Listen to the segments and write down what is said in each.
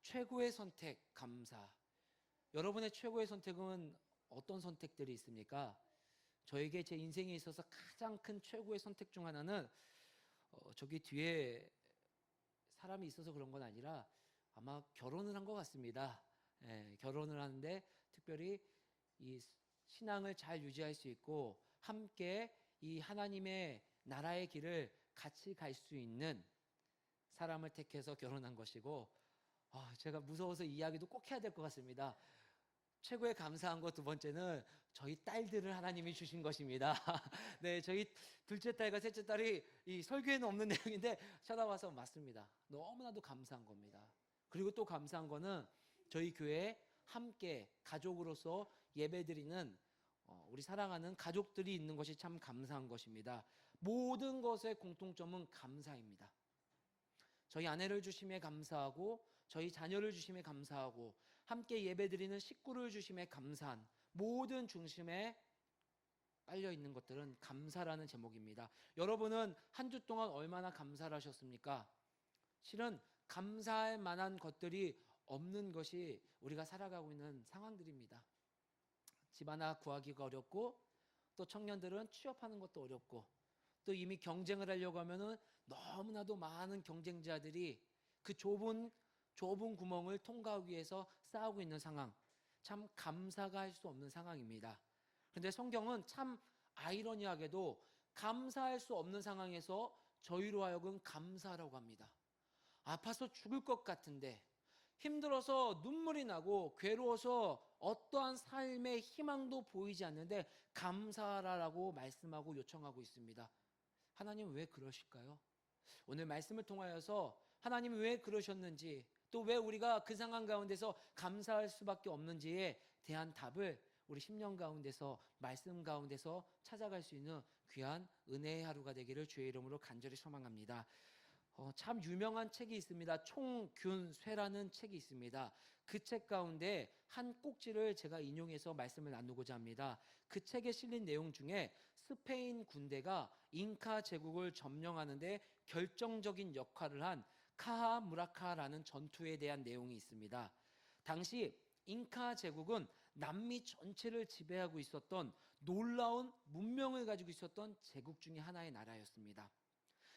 최고의 선택, 감사. 여러분의 최고의 선택은 어떤 선택들이 있습니까? 저에게 제 인생에 있어서 가장 큰 최고의 선택 중 하나는 저기 뒤에 사람이 있어서 그런 건 아니라 아마 결혼을 한 것 같습니다. 결혼을 하는데 특별히 이 신앙을 잘 유지할 수 있고 함께 이 하나님의 나라의 길을 같이 갈 수 있는 사람을 택해서 결혼한 것이고, 제가 무서워서 이 이야기도 꼭 해야 될 것 같습니다. 최고의 감사한 것 두 번째는 저희 딸들을 하나님이 주신 것입니다. 네, 저희 둘째 딸과 셋째 딸이 이 설교에는 없는 내용인데 찾아와서 맞습니다. 너무나도 감사한 겁니다. 그리고 또 감사한 거는 저희 교회에 함께 가족으로서 예배드리는 우리 사랑하는 가족들이 있는 것이 참 감사한 것입니다. 모든 것의 공통점은 감사입니다. 저희 아내를 주심에 감사하고 저희 자녀를 주심에 감사하고 함께 예배드리는 식구를 주심에 감사한 모든 중심에 깔려 있는 것들은 감사라는 제목입니다. 여러분은 한 주 동안 얼마나 감사를 하셨습니까? 실은 감사할 만한 것들이 없는 것이 우리가 살아가고 있는 상황들입니다. 집 하나 구하기가 어렵고 또 청년들은 취업하는 것도 어렵고 또 이미 경쟁을 하려고 하면은 너무나도 많은 경쟁자들이 그 좁은 구멍을 통과하기 위해서 싸우고 있는 상황, 참 감사가 할 수 없는 상황입니다. 그런데 성경은 참 아이러니하게도 감사할 수 없는 상황에서 저희로 하여금 감사하라고 합니다. 아파서 죽을 것 같은데, 힘들어서 눈물이 나고 괴로워서 어떠한 삶의 희망도 보이지 않는데 감사하라고 말씀하고 요청하고 있습니다. 하나님 왜 그러실까요? 오늘 말씀을 통하여서 하나님이 왜 그러셨는지, 또 왜 우리가 그 상황 가운데서 감사할 수밖에 없는지에 대한 답을 우리 10년 가운데서 말씀 가운데서 찾아갈 수 있는 귀한 은혜의 하루가 되기를 주의 이름으로 간절히 소망합니다. 참 유명한 책이 있습니다. 총균쇠라는 책이 있습니다. 그 책 가운데 한 꼭지를 제가 인용해서 말씀을 나누고자 합니다. 그 책에 실린 내용 중에 스페인 군대가 잉카 제국을 점령하는 데 결정적인 역할을 한 카하무라카라는 전투에 대한 내용이 있습니다. 당시 잉카 제국은 남미 전체를 지배하고 있었던 놀라운 문명을 가지고 있었던 제국 중에 하나의 나라였습니다.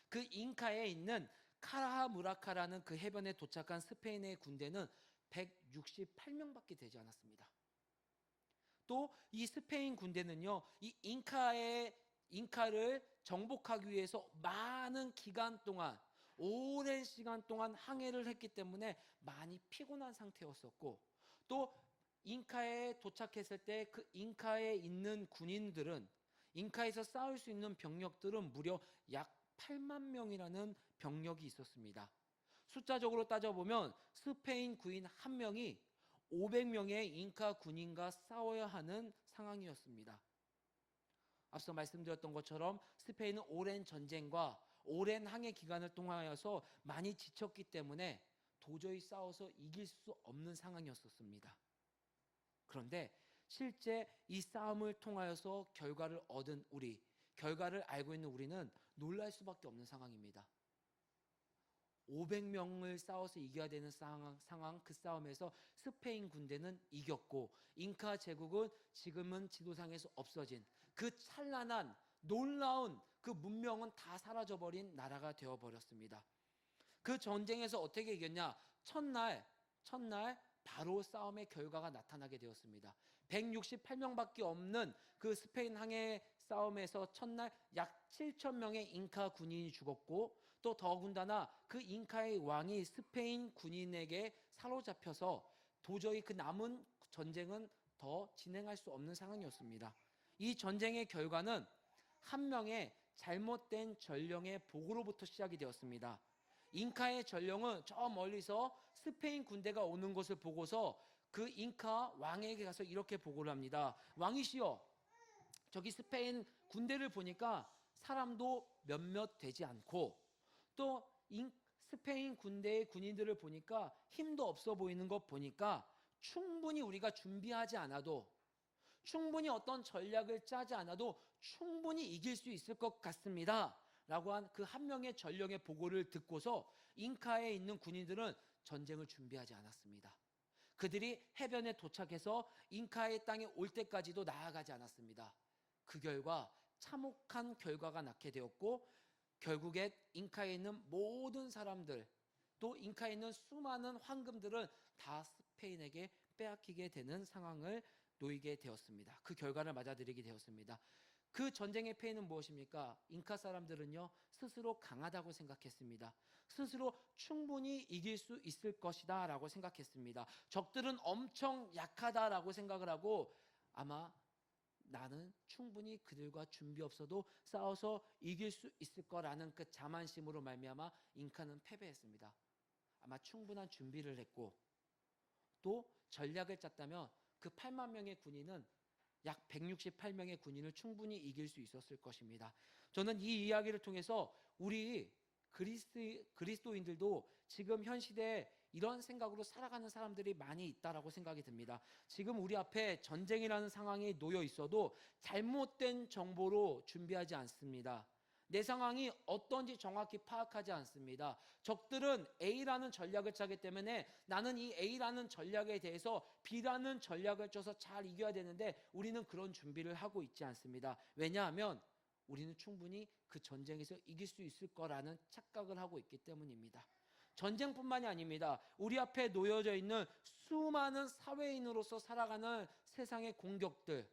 그 잉카에 있는 카하무라카라는 그 해변에 도착한 스페인의 군대는 168명밖에 되지 않았습니다. 또 이 스페인 군대는요, 이 잉카를 정복하기 위해서 많은 기간 동안, 오랜 시간 동안 항해를 했기 때문에 많이 피곤한 상태였었고, 또 잉카에 도착했을 때 그 잉카에 있는 군인들은, 잉카에서 싸울 수 있는 병력들은 무려 약 8만 명이라는 병력이 있었습니다. 숫자적으로 따져보면 스페인 군인 한 명이 500명의 잉카 군인과 싸워야 하는 상황이었습니다. 앞서 말씀드렸던 것처럼 스페인은 오랜 전쟁과 오랜 항해 기간을 통하여서 많이 지쳤기 때문에 도저히 싸워서 이길 수 없는 상황이었습니다. 그런데 실제 이 싸움을 통하여서 결과를 얻은 결과를 알고 있는 우리는 놀랄 수밖에 없는 상황입니다. 500명을 싸워서 이겨야 되는 상황, 그 싸움에서 스페인 군대는 이겼고 잉카 제국은 지금은 지도상에서 없어진 그 찬란한 놀라운 그 문명은 다 사라져버린 나라가 되어버렸습니다. 그 전쟁에서 어떻게 이겼냐? 첫날 바로 싸움의 결과가 나타나게 되었습니다. 168명밖에 없는 그 스페인 항해 싸움에서 첫날 약 7,000명의 잉카 군인이 죽었고, 또 더군다나 그 잉카의 왕이 스페인 군인에게 사로잡혀서 도저히 그 남은 전쟁은 더 진행할 수 없는 상황이었습니다. 이 전쟁의 결과는 한 명의 잘못된 전령의 보고로부터 시작이 되었습니다. 잉카의 전령은 저 멀리서 스페인 군대가 오는 것을 보고서 그 잉카 왕에게 가서 이렇게 보고를 합니다. 왕이시여, 저기 스페인 군대를 보니까 사람도 몇몇 되지 않고 또 스페인 군대의 군인들을 보니까 힘도 없어 보이는 것 보니까 충분히 우리가 준비하지 않아도, 충분히 어떤 전략을 짜지 않아도 충분히 이길 수 있을 것 같습니다 라고 한 그 한 명의 전령의 보고를 듣고서 잉카에 있는 군인들은 전쟁을 준비하지 않았습니다. 그들이 해변에 도착해서 잉카의 땅에 올 때까지도 나아가지 않았습니다. 그 결과 참혹한 결과가 낳게 되었고, 결국엔 잉카에 있는 모든 사람들, 또 잉카에 있는 수많은 황금들은 다 스페인에게 빼앗기게 되는 상황을 놓이게 되었습니다. 그 결과를 맞아들이게 되었습니다. 그 전쟁의 패는 무엇입니까? 잉카 사람들은요, 스스로 강하다고 생각했습니다. 스스로 충분히 이길 수 있을 것이다 라고 생각했습니다. 적들은 엄청 약하다라고 생각을 하고, 아마 나는 충분히 그들과 준비 없어도 싸워서 이길 수 있을 거라는 그 자만심으로 말미암아 잉카는 패배했습니다. 아마 충분한 준비를 했고, 또 전략을 짰다면 그 8만 명의 군인은 약 168명의 군인을 충분히 이길 수 있었을 것입니다. 저는 이 이야기를 통해서 우리 그리스도인들도 지금 현 시대에 이런 생각으로 살아가는 사람들이 많이 있다라고 생각이 듭니다. 지금 우리 앞에 전쟁이라는 상황이 놓여 있어도 잘못된 정보로 준비하지 않습니다. 내 상황이 어떤지 정확히 파악하지 않습니다. 적들은 A라는 전략을 짜기 때문에 나는 이 A라는 전략에 대해서 B라는 전략을 짜서 잘 이겨야 되는데 우리는 그런 준비를 하고 있지 않습니다. 왜냐하면 우리는 충분히 그 전쟁에서 이길 수 있을 거라는 착각을 하고 있기 때문입니다. 전쟁뿐만이 아닙니다. 우리 앞에 놓여져 있는 수많은 사회인으로서 살아가는 세상의 공격들,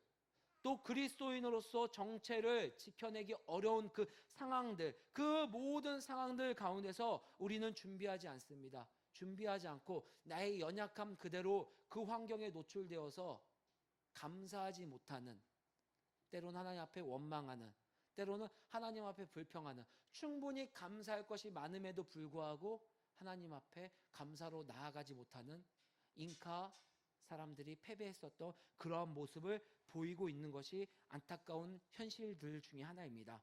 또 그리스도인으로서 정체를 지켜내기 어려운 그 상황들, 그 모든 상황들 가운데서 우리는 준비하지 않습니다. 준비하지 않고 나의 연약함 그대로 그 환경에 노출되어서 감사하지 못하는, 때로는 하나님 앞에 원망하는, 때로는 하나님 앞에 불평하는, 충분히 감사할 것이 많음에도 불구하고 하나님 앞에 감사로 나아가지 못하는 잉카 사람들이 패배했었던 그러한 모습을 보이고 있는 것이 안타까운 현실들 중에 하나입니다.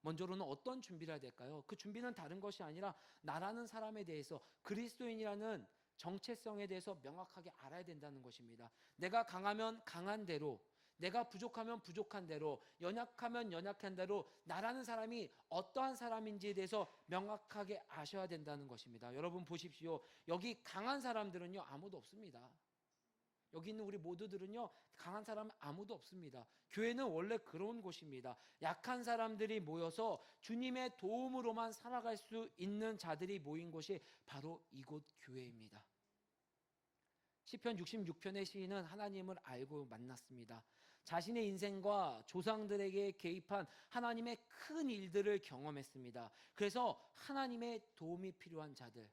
먼저로는 어떤 준비를 해야 될까요? 그 준비는 다른 것이 아니라 나라는 사람에 대해서, 그리스도인이라는 정체성에 대해서 명확하게 알아야 된다는 것입니다. 내가 강하면 강한 대로, 내가 부족하면 부족한 대로, 연약하면 연약한 대로 나라는 사람이 어떠한 사람인지에 대해서 명확하게 아셔야 된다는 것입니다. 여러분 보십시오. 여기 강한 사람들은요, 아무도 없습니다. 여기 있는 우리 모두들은요, 강한 사람은 아무도 없습니다. 교회는 원래 그런 곳입니다. 약한 사람들이 모여서 주님의 도움으로만 살아갈 수 있는 자들이 모인 곳이 바로 이곳 교회입니다. 시편 66편의 시인은 하나님을 알고 만났습니다. 자신의 인생과 조상들에게 개입한 하나님의 큰 일들을 경험했습니다. 그래서 하나님의 도움이 필요한 자들,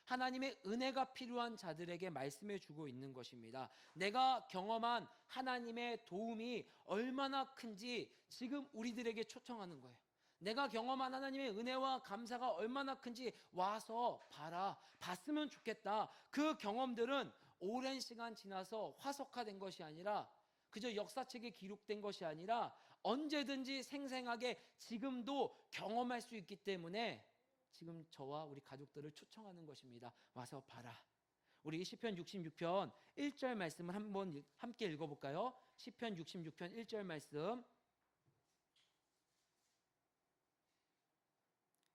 하나님의 은혜가 필요한 자들에게 말씀해 주고 있는 것입니다. 내가 경험한 하나님의 도움이 얼마나 큰지 지금 우리들에게 초청하는 거예요. 내가 경험한 하나님의 은혜와 감사가 얼마나 큰지 와서 봐라, 봤으면 좋겠다. 그 경험들은 오랜 시간 지나서 화석화된 것이 아니라, 그저 역사책에 기록된 것이 아니라 언제든지 생생하게 지금도 경험할 수 있기 때문에 지금 저와 우리 가족들을 초청하는 것입니다. 와서 봐라. 우리 시편 66편 1절 말씀을 한번 함께 읽어볼까요? 시편 66편 1절 말씀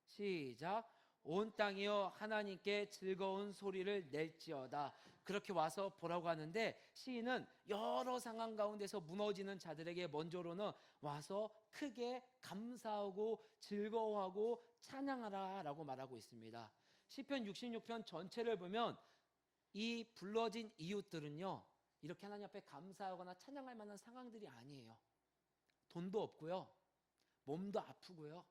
시작. 온 땅이여 하나님께 즐거운 소리를 낼지어다. 그렇게 와서 보라고 하는데, 시인은 여러 상황 가운데서 무너지는 자들에게 먼저로는 와서 크게 감사하고 즐거워하고 찬양하라 라고 말하고 있습니다. 시편 66편 전체를 보면 이 불러진 이웃들은요, 이렇게 하나님 앞에 감사하거나 찬양할 만한 상황들이 아니에요. 돈도 없고요, 몸도 아프고요,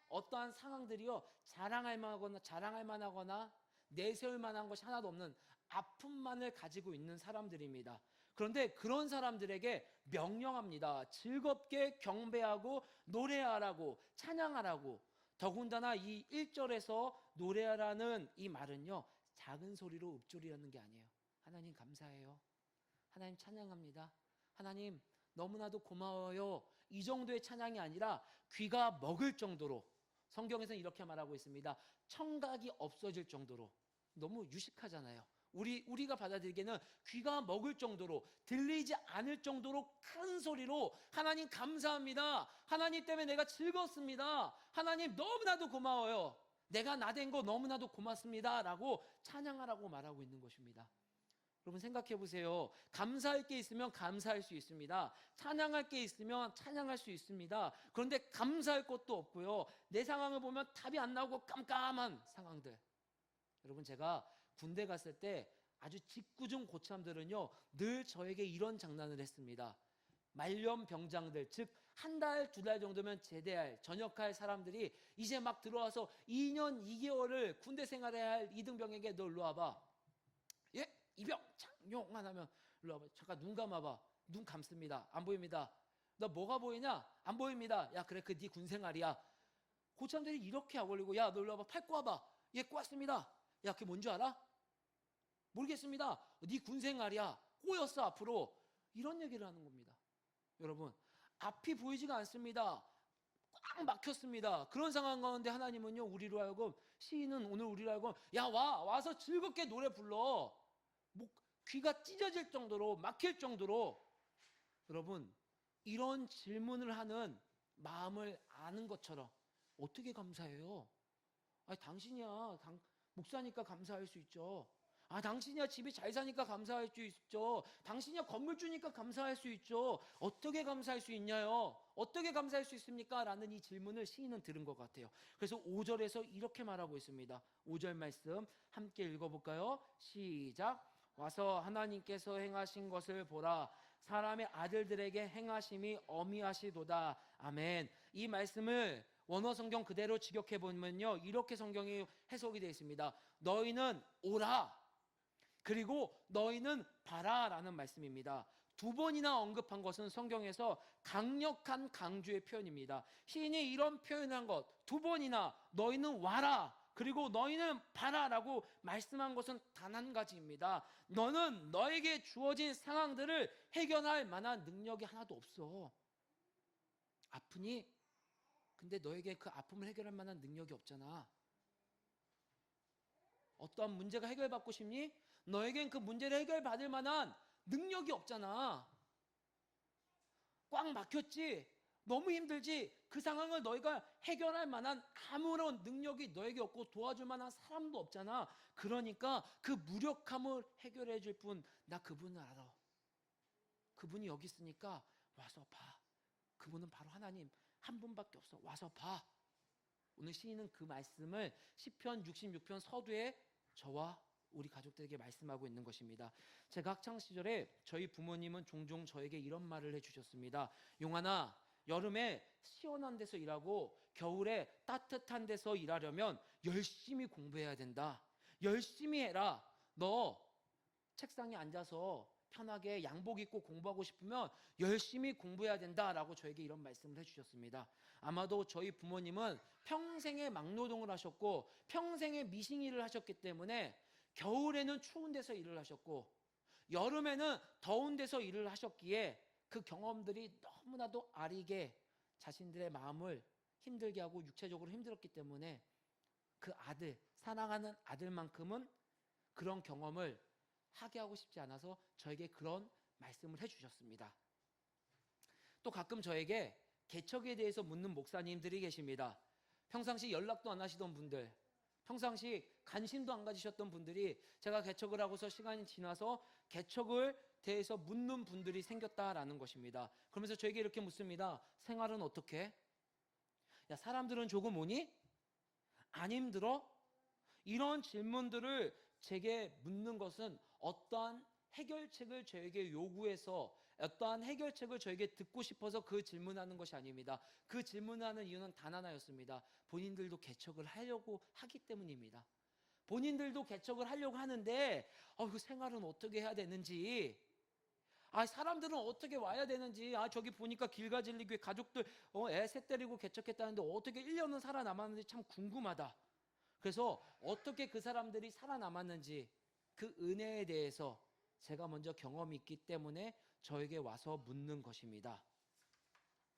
어떠한 상황들이요, 자랑할 만하거나 내세울 만한 것이 하나도 없는 아픔만을 가지고 있는 사람들입니다. 그런데 그런 사람들에게 명령합니다. 즐겁게 경배하고 노래하라고, 찬양하라고. 더군다나 이 1절에서 노래하라는 이 말은요, 작은 소리로 읊조리라는 게 아니에요. 하나님 감사해요, 하나님 찬양합니다, 하나님 너무나도 고마워요, 이 정도의 찬양이 아니라 귀가 먹을 정도로, 성경에서는 이렇게 말하고 있습니다. 청각이 없어질 정도로. 너무 유식하잖아요. 우리가 받아들이기에는 귀가 먹을 정도로, 들리지 않을 정도로 큰 소리로 하나님 감사합니다, 하나님 때문에 내가 즐겁습니다, 하나님 너무나도 고마워요, 내가 나된 거 너무나도 고맙습니다 라고 찬양하라고 말하고 있는 것입니다. 여러분 생각해 보세요. 감사할 게 있으면 감사할 수 있습니다. 찬양할 게 있으면 찬양할 수 있습니다. 그런데 감사할 것도 없고요, 내 상황을 보면 답이 안 나오고 깜깜한 상황들. 여러분, 제가 군대 갔을 때 아주 직구중 고참들은요 늘 저에게 이런 장난을 했습니다. 말년 병장들, 즉 한 달, 두 달 정도면 제대할, 전역할 사람들이 이제 막 들어와서 2년 2개월을 군대 생활해야 할 이등병에게 너 일로 와봐. 예? 이병 장용만 하면 일로 와봐. 잠깐 눈 감아봐. 눈 감습니다. 안 보입니다. 너 뭐가 보이냐? 안 보입니다. 야, 그래, 그 네 군생활이야. 고참들이 이렇게 하고, 야, 너 일로 와봐. 팔 꼬아봐. 예, 꼬았습니다. 야, 그게 뭔지 알아? 모르겠습니다. 네 군생활이야. 꼬였어 앞으로. 이런 얘기를 하는 겁니다. 여러분, 앞이 보이지가 않습니다. 꽉 막혔습니다. 그런 상황 가운데 하나님은요 우리로 하여금, 시인은 오늘 우리로 하여금, 야, 와서 즐겁게 노래 불러. 귀가 찢어질 정도로, 막힐 정도로. 여러분, 이런 질문을 하는 마음을 아는 것처럼 어떻게 감사해요? 아니, 당신이야 목사니까 감사할 수 있죠. 당신이야 집이 잘 사니까 감사할 수 있죠. 당신이야 건물주니까 감사할 수 있죠. 어떻게 감사할 수 있냐요? 어떻게 감사할 수 있습니까? 라는 이 질문을 시인은 들은 것 같아요. 그래서 5절에서 이렇게 말하고 있습니다. 5절 말씀 함께 읽어볼까요? 시작. 와서 하나님께서 행하신 것을 보라. 사람의 아들들에게 행하심이 어미하시도다. 아멘. 이 말씀을 원어 성경 그대로 직역해 보면요 이렇게 성경이 해석이 되어 있습니다. 너희는 오라, 그리고 너희는 봐라 라는 말씀입니다. 두 번이나 언급한 것은 성경에서 강력한 강조의 표현입니다. 시인이 이런 표현을 한 것, 두 번이나 너희는 와라, 그리고 너희는 봐라 라고 말씀한 것은 단 한 가지입니다. 너는 너에게 주어진 상황들을 해결할 만한 능력이 하나도 없어. 아프니? 근데 너에게 그 아픔을 해결할 만한 능력이 없잖아. 어떠한 문제가 해결받고 싶니? 너에겐 그 문제를 해결받을 만한 능력이 없잖아. 꽉 막혔지? 너무 힘들지? 그 상황을 너희가 해결할 만한 아무런 능력이 너에게 없고 도와줄 만한 사람도 없잖아. 그러니까 그 무력함을 해결해 줄 분, 나 그분을 알아. 그분이 여기 있으니까 와서 봐. 그분은 바로 하나님 한 분밖에 없어. 와서 봐. 오늘 시인은 그 말씀을 시편 66편 서두에 저와 우리 가족들에게 말씀하고 있는 것입니다. 제가 학창 시절에 저희 부모님은 종종 저에게 이런 말을 해주셨습니다. 용환아, 여름에 시원한 데서 일하고 겨울에 따뜻한 데서 일하려면 열심히 공부해야 된다. 열심히 해라. 너 책상에 앉아서 편하게 양복 입고 공부하고 싶으면 열심히 공부해야 된다라고 저에게 이런 말씀을 해주셨습니다. 아마도 저희 부모님은 평생에 막노동을 하셨고 평생에 미싱일을 하셨기 때문에 겨울에는 추운 데서 일을 하셨고 여름에는 더운 데서 일을 하셨기에 그 경험들이 너무나도 아리게 자신들의 마음을 힘들게 하고 육체적으로 힘들었기 때문에 그 아들, 사랑하는 아들만큼은 그런 경험을 하게 하고 싶지 않아서 저에게 그런 말씀을 해주셨습니다. 또 가끔 저에게 개척에 대해서 묻는 목사님들이 계십니다. 평상시 연락도 안 하시던 분들, 평상시 관심도 안 가지셨던 분들이 제가 개척을 하고서 시간이 지나서 개척을 대해서 묻는 분들이 생겼다라는 것입니다. 그러면서 저에게 이렇게 묻습니다. 생활은 어떻게? 야, 사람들은 조금 오니? 안 힘들어? 이런 질문들을 제게 묻는 것은 어떠한 해결책을 저에게 요구해서 어떠한 해결책을 저에게 듣고 싶어서 그 질문하는 것이 아닙니다. 그 질문하는 이유는 단 하나였습니다. 본인들도 개척을 하려고 하기 때문입니다. 본인들도 개척을 하려고 하는데 그 생활은 어떻게 해야 되는지, 사람들은 어떻게 와야 되는지, 저기 보니까 길가진리교회 가족들 애 셋 데리고 개척했다는데 어떻게 1년은 살아남았는지 참 궁금하다. 그래서 어떻게 그 사람들이 살아남았는지 그 은혜에 대해서 제가 먼저 경험이 있기 때문에 저에게 와서 묻는 것입니다.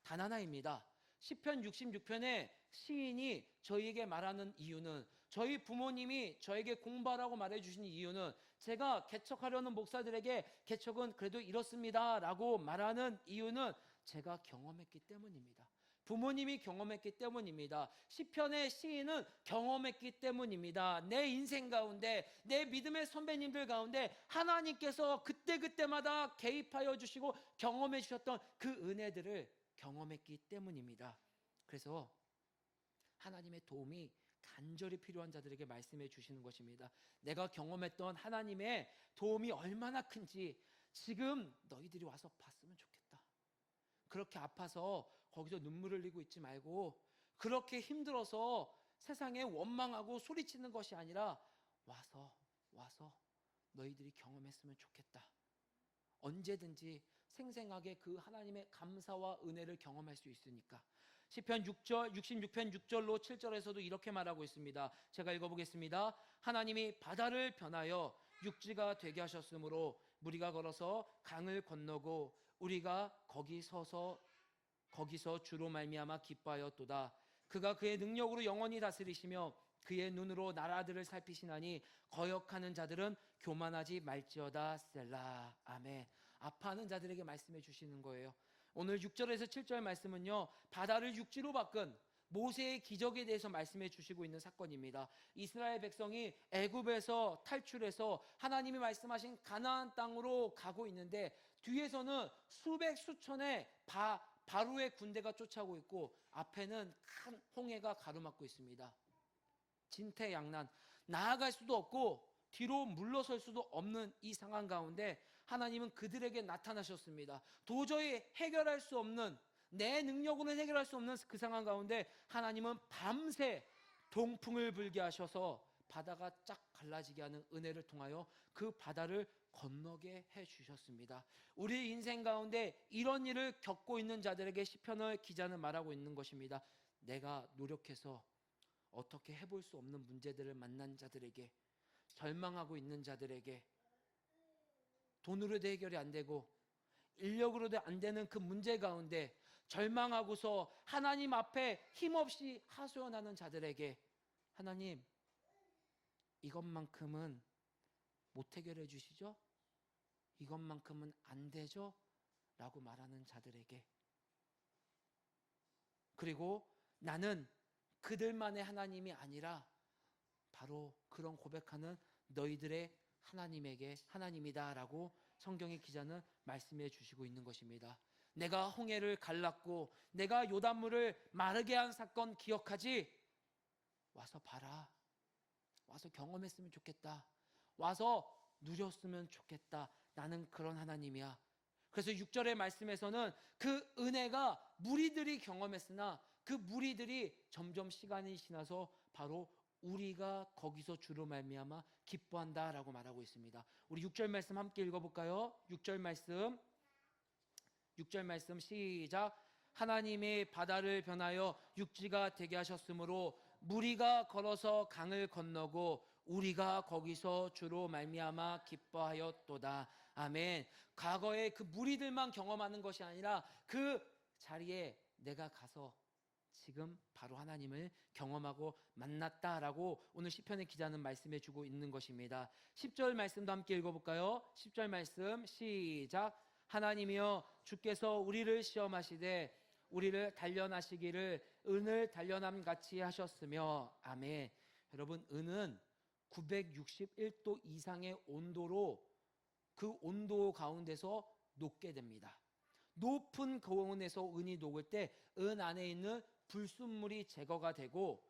단 하나입니다. 시편 66편에 시인이 저희에게 말하는 이유는, 저희 부모님이 저에게 공부하라고 말해주신 이유는, 제가 개척하려는 목사들에게 개척은 그래도 이렇습니다 라고 말하는 이유는 제가 경험했기 때문입니다. 부모님이 경험했기 때문입니다. 시편의 시인은 경험했기 때문입니다. 내 인생 가운데, 내 믿음의 선배님들 가운데 하나님께서 그때그때마다 개입하여 주시고 경험해 주셨던 그 은혜들을 경험했기 때문입니다. 그래서 하나님의 도움이 간절히 필요한 자들에게 말씀해 주시는 것입니다. 내가 경험했던 하나님의 도움이 얼마나 큰지 지금 너희들이 와서 봤으면 좋겠다. 그렇게 아파서 거기서 눈물을 흘리고 있지 말고, 그렇게 힘들어서 세상에 원망하고 소리치는 것이 아니라 와서 너희들이 경험했으면 좋겠다. 언제든지 생생하게 그 하나님의 감사와 은혜를 경험할 수 있으니까. 시편 66편 6절로 7절에서도 이렇게 말하고 있습니다. 제가 읽어보겠습니다. 하나님이 바다를 변하여 육지가 되게 하셨으므로 무리가 걸어서 강을 건너고 우리가 거기서 주로 말미암아 기뻐하였도다. 그가 그의 능력으로 영원히 다스리시며 그의 눈으로 나라들을 살피시나니 거역하는 자들은 교만하지 말지어다. 셀라. 아멘. 아파하는 자들에게 말씀해 주시는 거예요. 오늘 6절에서 7절 말씀은요, 바다를 육지로 바꾼 모세의 기적에 대해서 말씀해 주시고 있는 사건입니다. 이스라엘 백성이 애굽에서 탈출해서 하나님이 말씀하신 가나안 땅으로 가고 있는데 뒤에서는 수백 수천의 바로의 군대가 쫓아오고 있고 앞에는 큰 홍해가 가로막고 있습니다. 진퇴양난, 나아갈 수도 없고 뒤로 물러설 수도 없는 이 상황 가운데 하나님은 그들에게 나타나셨습니다. 도저히 해결할 수 없는, 내 능력으로는 해결할 수 없는 그 상황 가운데 하나님은 밤새 동풍을 불게 하셔서 바다가 쫙 갈라지게 하는 은혜를 통하여 그 바다를 건너게 해주셨습니다. 우리 인생 가운데 이런 일을 겪고 있는 자들에게 시편의 기자는 말하고 있는 것입니다. 내가 노력해서 어떻게 해볼 수 없는 문제들을 만난 자들에게, 절망하고 있는 자들에게, 돈으로도 해결이 안 되고 인력으로도 안 되는 그 문제 가운데 절망하고서 하나님 앞에 힘없이 하소연하는 자들에게 하나님, 이것만큼은 못 해결해 주시죠? 이것만큼은 안 되죠? 라고 말하는 자들에게, 그리고 나는 그들만의 하나님이 아니라 바로 그런 고백하는 너희들의 하나님이다 라고 성경의 기자는 말씀해 주시고 있는 것입니다. 내가 홍해를 갈랐고 내가 요단물을 마르게 한 사건 기억하지? 와서 봐라. 와서 경험했으면 좋겠다. 와서 누렸으면 좋겠다. 나는 그런 하나님이야. 그래서 6절의 말씀에서는 그 은혜가 무리들이 경험했으나 그 무리들이 점점 시간이 지나서 바로 우리가 거기서 주로 말미암아 기뻐한다라고 말하고 있습니다. 우리 6절 말씀 함께 읽어볼까요? 6절 말씀 시작. 하나님이 바다를 변하여 육지가 되게 하셨으므로 무리가 걸어서 강을 건너고 우리가 거기서 주로 말미암아 기뻐하였도다. 아멘. 과거에 그 무리들만 경험하는 것이 아니라 그 자리에 내가 가서 지금 바로 하나님을 경험하고 만났다라고 오늘 시편의 기자는 말씀해 주고 있는 것입니다. 10절 말씀도 함께 읽어볼까요? 10절 말씀 시작. 하나님이여 주께서 우리를 시험하시되 우리를 단련하시기를 은을 단련함 같이 하셨으며. 아멘. 여러분, 은은 961도 이상의 온도로 그 온도 가운데서 녹게 됩니다. 높은 고온에서 은이 녹을 때 은 안에 있는 불순물이 제거가 되고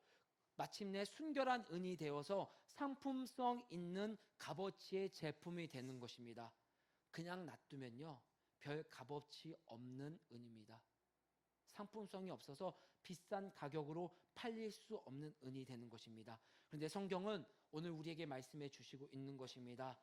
마침내 순결한 은이 되어서 상품성 있는 값어치의 제품이 되는 것입니다. 그냥 놔두면요, 별 값어치 없는 은입니다. 상품성이 없어서 비싼 가격으로 팔릴 수 없는 은이 되는 것입니다. 그런데 성경은 오늘 우리에게 말씀해 주시고 있는 것입니다.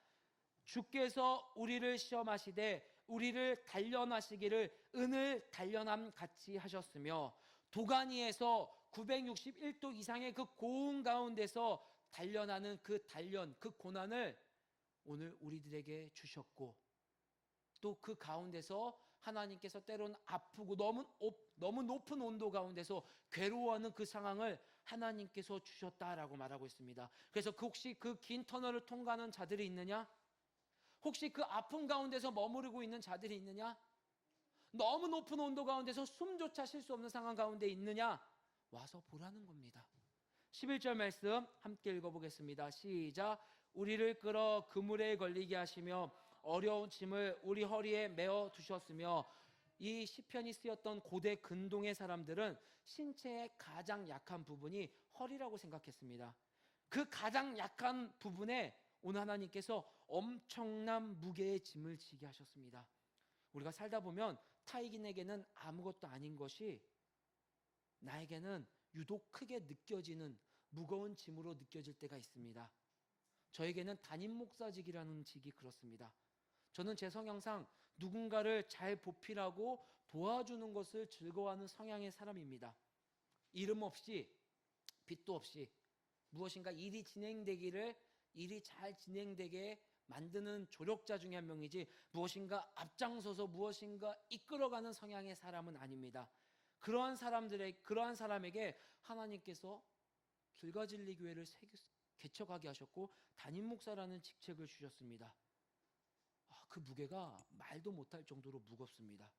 주께서 우리를 시험하시되 우리를 단련하시기를 은을 단련함 같이 하셨으며, 도가니에서 961도 이상의 그 고온 가운데서 단련하는 그 고난을 오늘 우리들에게 주셨고, 또 그 가운데서 하나님께서 때로는 아프고 너무 높은 온도 가운데서 괴로워하는 그 상황을 하나님께서 주셨다라고 말하고 있습니다. 그래서 혹시 그 긴 터널을 통과하는 자들이 있느냐? 혹시 그 아픔 가운데서 머무르고 있는 자들이 있느냐? 너무 높은 온도 가운데서 숨조차 쉴 수 없는 상황 가운데 있느냐? 와서 보라는 겁니다. 11절 말씀 함께 읽어보겠습니다. 시작. 우리를 끌어 그물에 걸리게 하시며 어려운 짐을 우리 허리에 메어 두셨으며. 이 시편이 쓰였던 고대 근동의 사람들은 신체의 가장 약한 부분이 허리라고 생각했습니다. 그 가장 약한 부분에 오늘 하나님께서 엄청난 무게의 짐을 지게 하셨습니다. 우리가 살다 보면 타인에게는 아무것도 아닌 것이 나에게는 유독 크게 느껴지는 무거운 짐으로 느껴질 때가 있습니다. 저에게는 담임 목사직이라는 직이 그렇습니다. 저는 제 성향상 누군가를 잘 보필하고 도와주는 것을 즐거워하는 성향의 사람입니다. 이름 없이 빚도 없이 무엇인가 일이 잘 진행되게 만드는 조력자 중에 한 명이지 무엇인가 앞장서서 무엇인가 이끌어가는 성향의 사람은 아닙니다. 그러한 사람에게 하나님께서 길가진리 교회를 개척하게 하셨고 담임 목사라는 직책을 주셨습니다. 그 무게가 말도 못할 정도로 무겁습니다.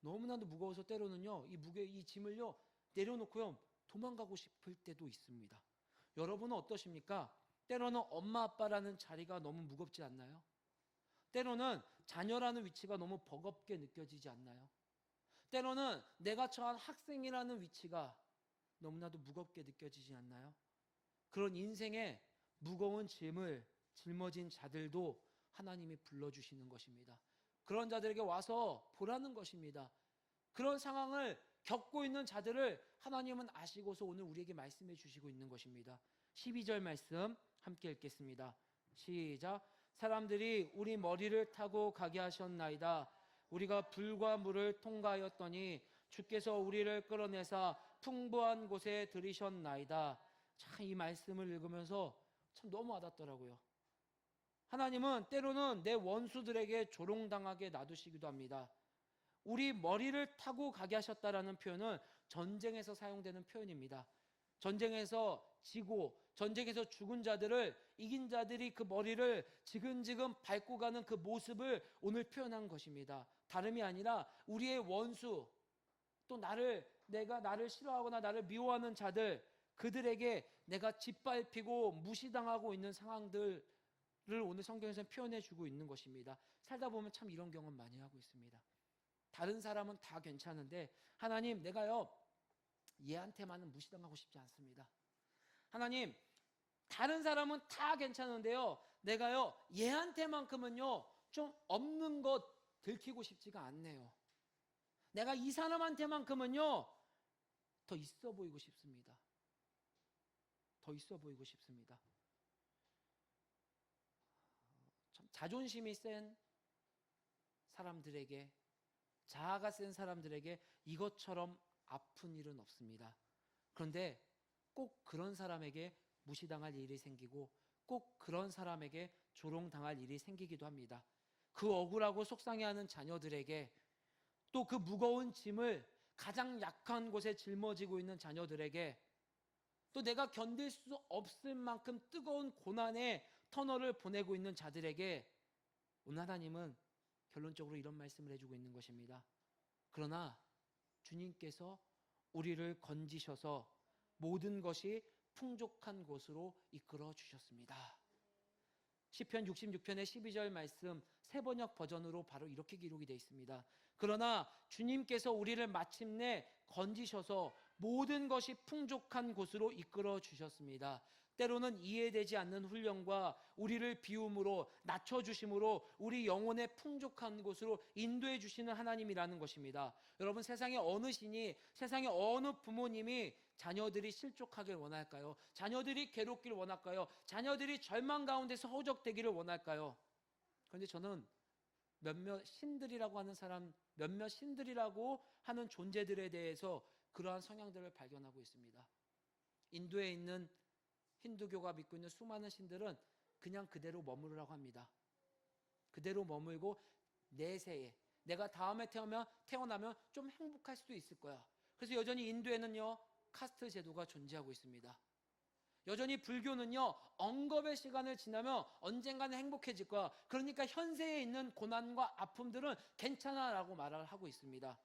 너무나도 무거워서 때로는요, 이 짐을요 내려놓고요 도망가고 싶을 때도 있습니다. 여러분은 어떠십니까? 때로는 엄마 아빠라는 자리가 너무 무겁지 않나요? 때로는 자녀라는 위치가 너무 버겁게 느껴지지 않나요? 때로는 내가 처한 학생이라는 위치가 너무나도 무겁게 느껴지지 않나요? 그런 인생의 무거운 짐을 짊어진 자들도 하나님이 불러주시는 것입니다. 그런 자들에게 와서 보라는 것입니다. 그런 상황을 겪고 있는 자들을 하나님은 아시고서 오늘 우리에게 말씀해 주시고 있는 것입니다. 12절 말씀 함께 읽겠습니다. 시작. 사람들이 우리 머리를 타고 가게 하셨나이다. 우리가 불과 물을 통과하였더니 주께서 우리를 끌어내사 풍부한 곳에 들이셨나이다. 참, 이 말씀을 읽으면서 참 너무 와닿더라고요. 하나님은 때로는 내 원수들에게 조롱당하게 놔두시기도 합니다. 우리 머리를 타고 가게 하셨다라는 표현은 전쟁에서 사용되는 표현입니다. 전쟁에서 지고 전쟁에서 죽은 자들을 이긴 자들이 그 머리를 지근지근 밟고 가는 그 모습을 오늘 표현한 것입니다. 다름이 아니라 우리의 원수, 또 나를 싫어하거나 나를 미워하는 자들, 그들에게 내가 짓밟히고 무시당하고 있는 상황들을 오늘 성경에서는 표현해 주고 있는 것입니다. 살다 보면 참 이런 경험 많이 하고 있습니다. 다른 사람은 다 괜찮은데 하나님, 내가요 얘한테만은 무시당하고 싶지 않습니다. 하나님, 다른 사람은 다 괜찮은데요 내가요 얘한테만큼은요 좀 없는 것 들키고 싶지가 않네요. 내가 이 사람한테만큼은요 더 있어 보이고 싶습니다. 더 있어 보이고 싶습니다. 참 자존심이 센 사람들에게, 자아가 센 사람들에게 이것처럼 아픈 일은 없습니다. 그런데 꼭 그런 사람에게 무시당할 일이 생기고 꼭 그런 사람에게 조롱당할 일이 생기기도 합니다. 그 억울하고 속상해하는 자녀들에게, 또 그 무거운 짐을 가장 약한 곳에 짊어지고 있는 자녀들에게, 또 내가 견딜 수 없을 만큼 뜨거운 고난의 터널을 보내고 있는 자들에게 오늘 하나님은 결론적으로 이런 말씀을 해주고 있는 것입니다. 그러나 주님께서 우리를 건지셔서 모든 것이 풍족한 곳으로 이끌어 주셨습니다. 시편 66편의 12절 말씀 새번역 버전으로 바로 이렇게 기록이 되어 있습니다. 그러나 주님께서 우리를 마침내 건지셔서 모든 것이 풍족한 곳으로 이끌어 주셨습니다. 때로는 이해되지 않는 훈련과 우리를 비움으로 낮춰주심으로 우리 영혼의 풍족한 곳으로 인도해 주시는 하나님이라는 것입니다. 여러분, 세상에 어느 신이, 세상에 어느 부모님이 자녀들이 실족하길 원할까요? 자녀들이 괴롭길 원할까요? 자녀들이 절망 가운데서 허우적대기를 원할까요? 그런데 저는 몇몇 신들이라고 하는 존재들에 대해서 그러한 성향들을 발견하고 있습니다. 인도에 있는 힌두교가 믿고 있는 수많은 신들은 그냥 그대로 머무르라고 합니다. 그대로 머물고 내세에, 내가 다음에 태어나면 좀 행복할 수도 있을 거야. 그래서 여전히 인도에는요 카스트 제도가 존재하고 있습니다. 여전히 불교는요, 억겁의 시간을 지나면 언젠가는 행복해질 거야. 그러니까 현세에 있는 고난과 아픔들은 괜찮아라고 말을 하고 있습니다.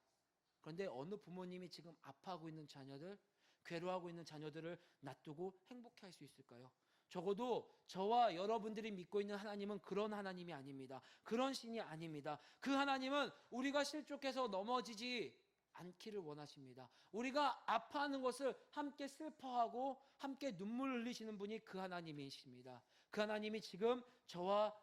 그런데 어느 부모님이 지금 아파하고 있는 자녀들, 괴로워하고 있는 자녀들을 놔두고 행복해 할 수 있을까요? 적어도 저와 여러분들이 믿고 있는 하나님은 그런 하나님이 아닙니다. 그런 신이 아닙니다. 그 하나님은 우리가 실족해서 넘어지지 않기를 원하십니다. 우리가 아파하는 것을 함께 슬퍼하고 함께 눈물 흘리시는 분이 그 하나님이십니다. 그 하나님이 지금 저와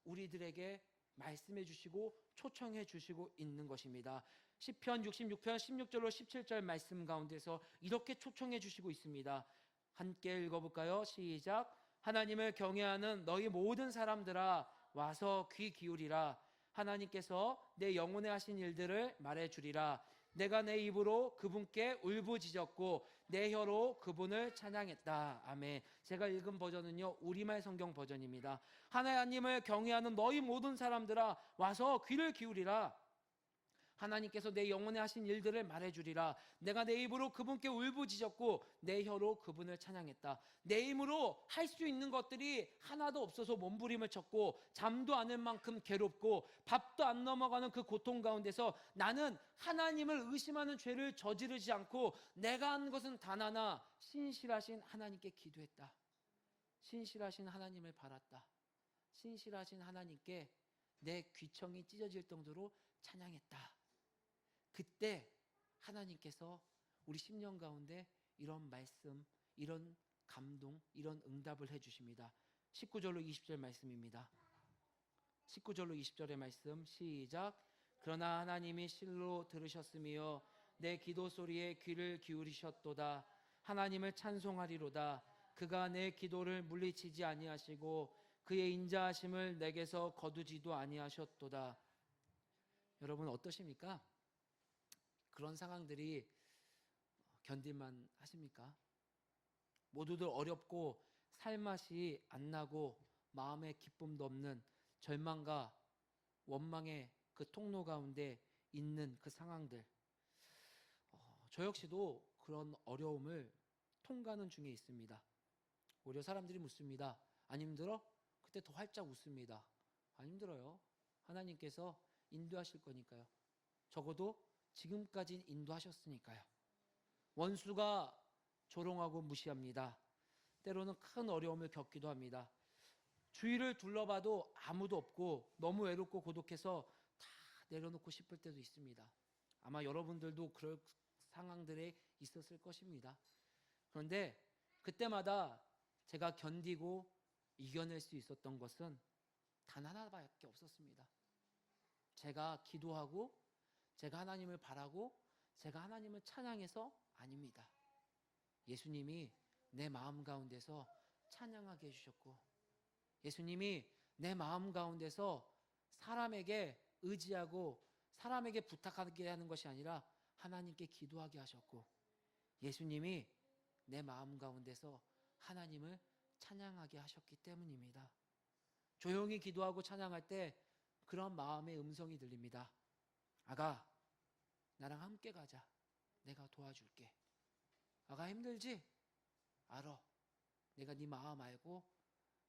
우리들에게 말씀해 주시고 초청해 주시고 있는 것입니다. 시편 66편 16절로 17절 말씀 가운데서 이렇게 초청해 주시고 있습니다. 함께 읽어볼까요? 시작. 하나님을 경외하는 너희 모든 사람들아 와서 귀 기울이라. 하나님께서 내 영혼에 하신 일들을 말해주리라. 내가 내 입으로 그분께 울부짖었고 내 혀로 그분을 찬양했다. 아멘. 제가 읽은 버전은요, 우리말 성경 버전입니다. 하나님을 경외하는 너희 모든 사람들아 와서 귀를 기울이라. 하나님께서 내 영혼에 하신 일들을 말해주리라. 내가 내 입으로 그분께 울부짖었고 내 혀로 그분을 찬양했다. 내 힘으로 할 수 있는 것들이 하나도 없어서 몸부림을 쳤고 잠도 안 올 만큼 괴롭고 밥도 안 넘어가는 그 고통 가운데서 나는 하나님을 의심하는 죄를 저지르지 않고 내가 한 것은 단 하나, 신실하신 하나님께 기도했다. 신실하신 하나님을 바랐다. 신실하신 하나님께 내 귀청이 찢어질 정도로 찬양했다. 그때 하나님께서 우리 심령 가운데 이런 말씀, 이런 감동, 이런 응답을 해주십니다. 19절로 20절 말씀입니다. 19절로 20절의 말씀 시작. 그러나 하나님이 실로 들으셨으며 내 기도 소리에 귀를 기울이셨도다. 하나님을 찬송하리로다. 그가 내 기도를 물리치지 아니하시고 그의 인자하심을 내게서 거두지도 아니하셨도다. 여러분 어떠십니까? 그런 상황들이 견딜만 하십니까? 모두들 어렵고 살맛이 안 나고 마음에 기쁨도 없는 절망과 원망의 그 통로 가운데 있는 그 상황들, 저 역시도 그런 어려움을 통과하는 중에 있습니다. 오히려 사람들이 묻습니다. 안 힘들어? 그때 더 활짝 웃습니다. 안 힘들어요. 하나님께서 인도하실 거니까요. 적어도 지금까지 인도하셨으니까요. 원수가 조롱하고 무시합니다. 때로는 큰 어려움을 겪기도 합니다. 주위를 둘러봐도 아무도 없고 너무 외롭고 고독해서 다 내려놓고 싶을 때도 있습니다. 아마 여러분들도 그럴 상황들에 있었을 것입니다. 그런데 그때마다 제가 견디고 이겨낼 수 있었던 것은 단 하나밖에 없었습니다. 제가 기도하고 제가 하나님을 바라고 제가 하나님을 찬양해서 아닙니다. 예수님이 내 마음 가운데서 찬양하게 해주셨고 예수님이 내 마음 가운데서 사람에게 의지하고 사람에게 부탁하게 하는 것이 아니라 하나님께 기도하게 하셨고 예수님이 내 마음 가운데서 하나님을 찬양하게 하셨기 때문입니다. 조용히 기도하고 찬양할 때 그런 마음의 음성이 들립니다. 아가, 나랑 함께 가자. 내가 도와줄게. 아가 힘들지? 알아. 내가 네 마음 알고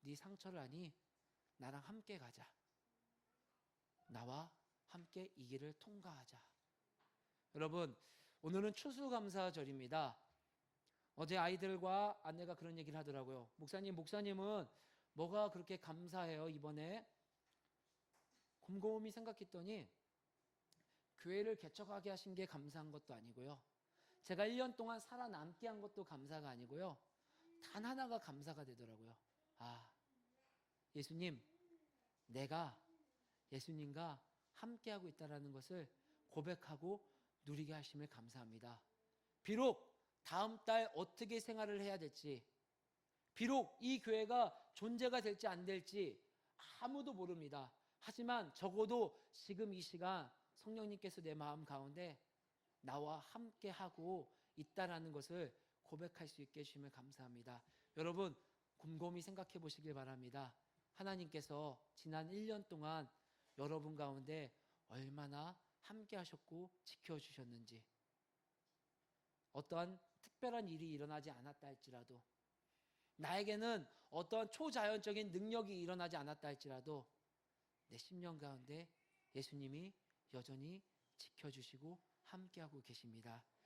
네 상처를 아니. 나랑 함께 가자. 나와 함께 이 길을 통과하자. 여러분, 오늘은 추수감사절입니다. 어제 아이들과 아내가 그런 얘기를 하더라고요. 목사님은 뭐가 그렇게 감사해요 이번에? 곰곰이 생각했더니 교회를 개척하게 하신 게 감사한 것도 아니고요. 제가 1년 동안 살아남게 한 것도 감사가 아니고요. 단 하나가 감사가 되더라고요. 아, 예수님, 내가 예수님과 함께하고 있다는 것을 고백하고 누리게 하심을 감사합니다. 비록 다음 달 어떻게 생활을 해야 될지, 비록 이 교회가 존재가 될지 안 될지 아무도 모릅니다. 하지만 적어도 지금 이 시간 성령님께서 내 마음 가운데 나와 함께하고 있다라는 것을 고백할 수 있게 해주심을 감사합니다. 여러분 곰곰이 생각해 보시길 바랍니다. 하나님께서 지난 1년 동안 여러분 가운데 얼마나 함께 하셨고 나에게는 어떠한 초자연적인 능력이 일어나지 않았다 할지라도 내 심령 가운데 예수님이 여전히 지켜주시고 함께하고 계십니다.